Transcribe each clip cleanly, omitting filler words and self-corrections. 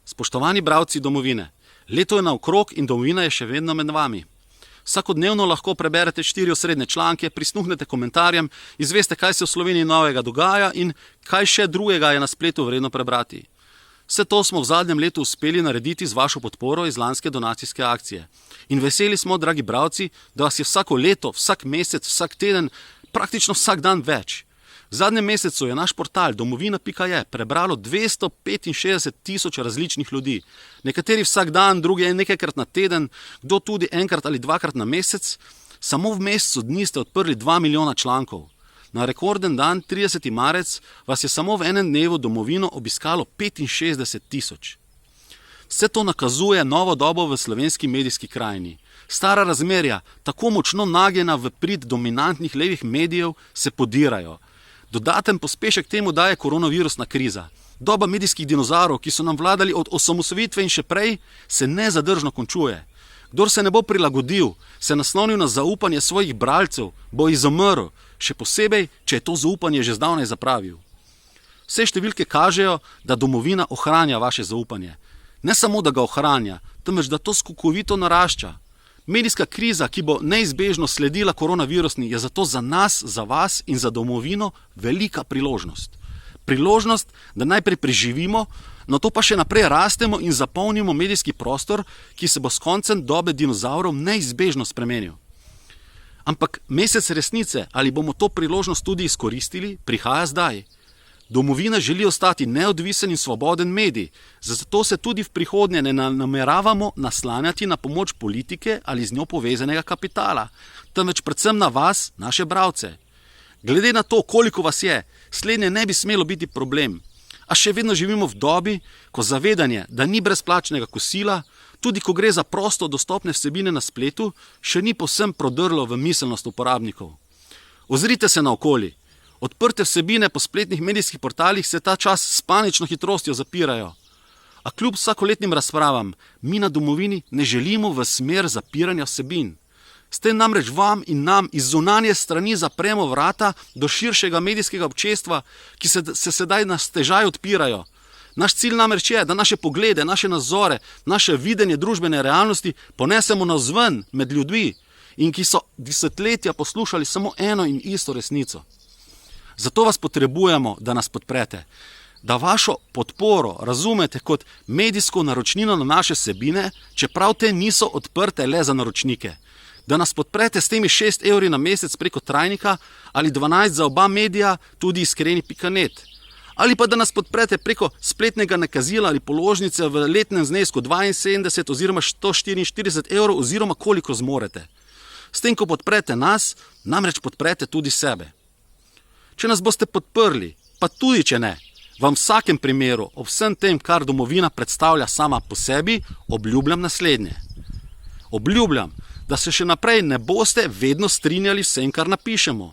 Spoštovani bralci Domovine, leto je naokrog in Domovina je še vedno med vami. Vsakodnevno lahko preberete 4 osrednje članke, prisluhnete komentarjem, izveste, kaj se v Sloveniji novega dogaja in kaj še drugega je na spletu vredno prebrati. Vse to smo v zadnjem letu uspeli narediti z vašo podporo iz lanske donacijske akcije. In veseli smo, dragi bralci, da vas je vsako leto, vsak mesec, vsak teden, praktično vsak dan več. V zadnjem mesecu je naš portal domovina.je prebralo 265.000 različnih ljudi. Nekateri vsak dan, drugi nekajkrat na teden, kdo tudi enkrat ali dvakrat na mesec. Samo v mesecu dni ste odprli 2 milijona člankov. Na rekorden dan, 30. marec, vas je samo v enem dnevu Domovino obiskalo 65.000. Vse to nakazuje novo dobo v slovenski medijski krajini. Stara razmerja, tako močno nagnjena v prid dominantnih levih medijev, se podirajo. Dodaten pospešek temu daje koronavirusna kriza. Doba medijskih dinozavrov, ki so nam vladali od osamosvojitve in še prej, se nezadržno končuje. Kdor se ne bo prilagodil, se naslonil na zaupanje svojih bralcev, bo izumrl, še posebej, če je to zaupanje že zdavnaj zapravil. Vse številke kažejo, da Domovina ohranja vaše zaupanje. Ne samo, da ga ohranja, temveč da to skokovito narašča. Medijska kriza, ki bo neizbežno sledila koronavirusni, je zato za nas, za vas in za Domovino velika priložnost. Priložnost, da najprej preživimo, nato pa še naprej rastemo in zapolnimo medijski prostor, ki se bo s koncem dobe dinozavrov neizbežno spremenil. Ampak mesec resnice, ali bomo to priložnost tudi izkoristili, prihaja zdaj. Domovina želi ostati neodvisen in svoboden medij, zato se tudi v prihodnje ne nameravamo naslanjati na pomoč politike ali z njo povezanega kapitala, temveč predvsem na vas, naše bralce. Glede na to, koliko vas je, slednje ne bi smelo biti problem. A še vedno živimo v dobi, ko zavedanje, da ni brezplačnega kosila, tudi ko gre za prosto dostopne vsebine na spletu, še ni povsem prodrlo v miselnost uporabnikov. Ozrite se naokoli. Odprte vsebine po spletnih medijskih portalih se ta čas s panično hitrostjo zapirajo. A kljub vsakoletnim razpravam, mi na Domovini ne želimo v smer zapiranja vsebin. S tem namreč vam in nam iz zunanje strani zapremo vrata do širšega medijskega občestva, ki se sedaj na stežaj odpirajo. Naš cilj namreč je, da naše poglede, naše nazore, naše videnje družbene realnosti ponesemo navzven med ljudmi in ki so desetletja poslušali samo eno in isto resnico. Zato vas potrebujemo, da nas podprete, da vašo podporo razumete kot medijsko naročnino na naše vsebine, čeprav te niso odprte le za naročnike. Da nas podprete s temi 6 evri na mesec preko trajnika ali 12 za oba medija, tudi iskreni.net. Ali pa da nas podprete preko spletnega nakazila ali položnice v letnem znesku 72 oziroma 144 evrov oziroma koliko zmorete. S tem, ko podprete nas, namreč podprete tudi sebe. Če nas boste podprli, pa tudi če ne, vam v vsakem primeru, ob vsem tem, kar Domovina predstavlja sama po sebi, obljubljam naslednje. Obljubljam, da se še naprej ne boste vedno strinjali vsem, kar napišemo.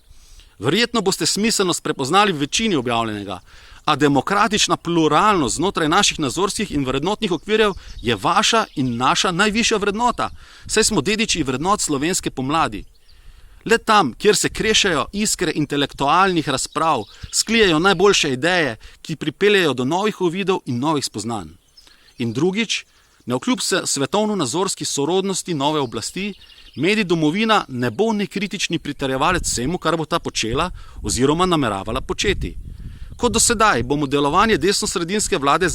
Verjetno boste smiselnost prepoznali v večini objavljenega, a demokratična pluralnost znotraj naših nazorskih in vrednotnih okvirjev je vaša in naša najvišja vrednota, saj smo dediči vrednot slovenske pomladi. Le tam, kjer se krešajo iskre intelektualnih razprav, sklijejo najboljše ideje, ki pripeljejo do novih uvidov in novih spoznanj. In drugič, navkljub svetovno-nazorski sorodnosti nove oblasti, medij Domovina ne bo nekritični pritrjevalec vsemu, kar bo ta počela oziroma nameravala početi. Kot do sedaj bomo delovanje desnosredinske vlade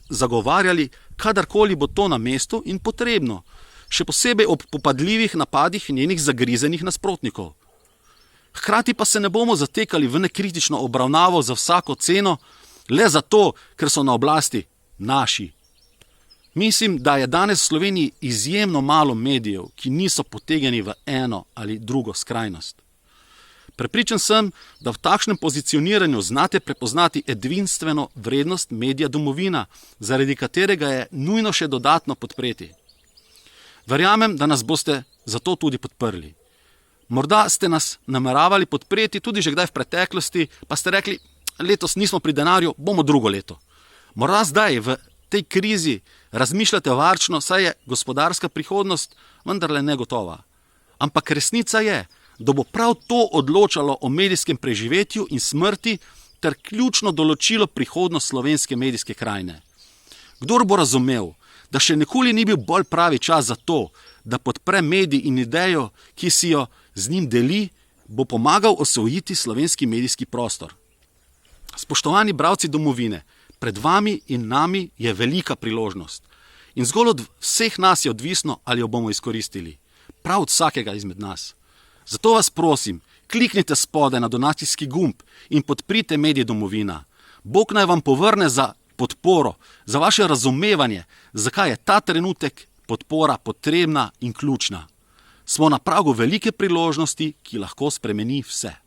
zagovarjali, kadarkoli bo to na mestu in potrebno, še posebej ob popadljivih napadih njenih zagrizenih nasprotnikov. Hkrati pa se ne bomo zatekali v nekritično obravnavo za vsako ceno, le zato, ker so na oblasti naši. Mislim, da je danes v Sloveniji izjemno malo medijev, ki niso potegani v eno ali drugo skrajnost. Prepričan sem, da v takšnem pozicioniranju znate prepoznati edinstveno vrednost medija Domovina, zaradi katerega je nujno še dodatno podpreti. Verjamem, da nas boste zato tudi podprli. Morda ste nas nameravali podpreti tudi že kdaj v preteklosti, pa ste rekli, letos nismo pri denarju, bomo drugo leto. Morda zdaj v tej krizi razmišljate varčno, saj je gospodarska prihodnost vendarle negotova. Ampak resnica je, da bo prav to odločalo o medijskem preživetju in smrti ter ključno določilo prihodnost slovenske medijske krajine. Kdor bo razumel, da še nikoli ni bil bolj pravi čas za to, da podpre medij in idejo, ki si jo z njim deli, bo pomagal osvojiti slovenski medijski prostor. Spoštovani bralci Domovine, pred vami in nami je velika priložnost. In zgolj od vseh nas je odvisno, ali jo bomo izkoristili. Prav od vsakega izmed nas. Zato vas prosim, kliknite spodaj na donacijski gumb in podprite medij Domovina. Bog naj vam povrne za podporo, za vaše razumevanje, zakaj je ta trenutek podpora potrebna in ključna. Smo na pragu velike priložnosti, ki lahko spremeni vse.